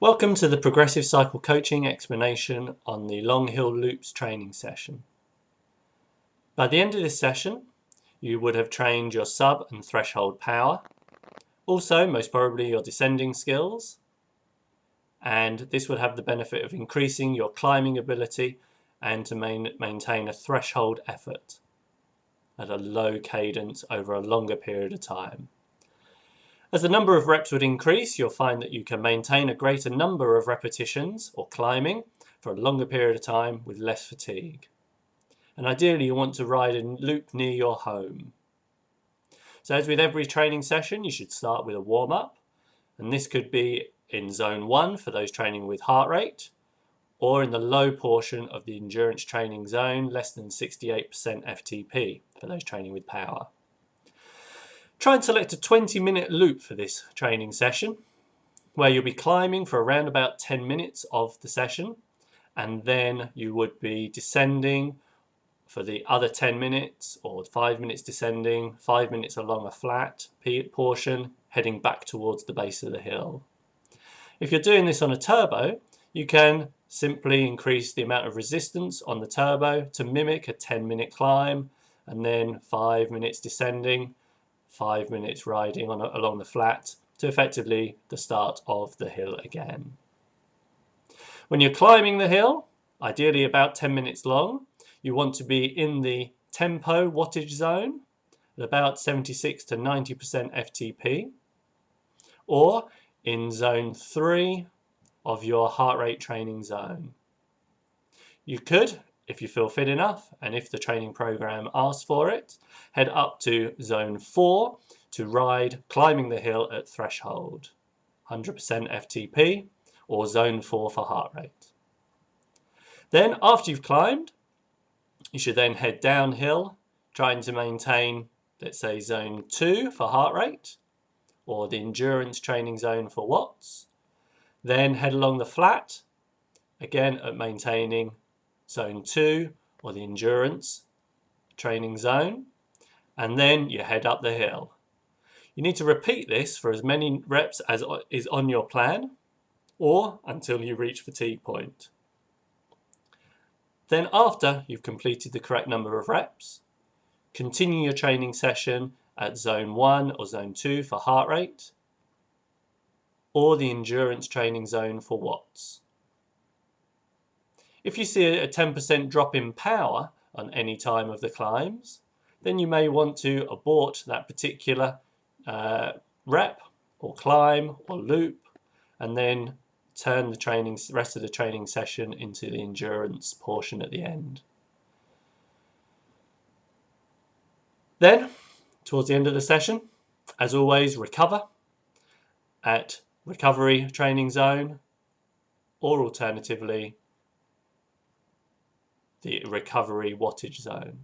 Welcome to the Progressive Cycle Coaching explanation on the long hill loops training session. By the end of this session, you would have trained your sub and threshold power, also most probably your descending skills, and this would have the benefit of increasing your climbing ability and to maintain a threshold effort at a low cadence over a longer period of time. As the number of reps would increase, you'll find that you can maintain a greater number of repetitions or climbing for a longer period of time with less fatigue. And ideally you want to ride a loop near your home. So as with every training session, you should start with a warm-up, and this could be in zone 1 for those training with heart rate, or in the low portion of the endurance training zone, less than 68% FTP for those training with power. Try and select a 20-minute loop for this training session, where you'll be climbing for around about 10 minutes of the session, and then you would be descending for the other 10 minutes, or 5 minutes descending, 5 minutes along a flat portion, heading back towards the base of the hill. If you're doing this on a turbo, you can simply increase the amount of resistance on the turbo to mimic a 10-minute climb, and then 5 minutes descending, 5 minutes riding along the flat to effectively the start of the hill again. When you're climbing the hill, ideally about 10 minutes long, you want to be in the tempo wattage zone at about 76 to 90% FTP, or in zone 3 of your heart rate training zone. You could, if you feel fit enough and if the training program asks for it, head up to zone 4 to ride climbing the hill at threshold, 100% FTP, or zone 4 for heart rate. Then after you've climbed, you should then head downhill, trying to maintain, let's say, zone 2 for heart rate, or the endurance training zone for watts. Then head along the flat, again at maintaining zone 2 or the endurance training zone, and then you head up the hill. You need to repeat this for as many reps as is on your plan, or until you reach fatigue point. Then after you've completed the correct number of reps, continue your training session at zone 1 or zone 2 for heart rate, or the endurance training zone for watts. If you see a 10% drop in power on any time of the climbs, then you may want to abort that particular rep or climb or loop, and then turn the rest of the training session into the endurance portion at the end. Then, towards the end of the session, as always, recover at recovery training zone, or alternatively the recovery wattage zone.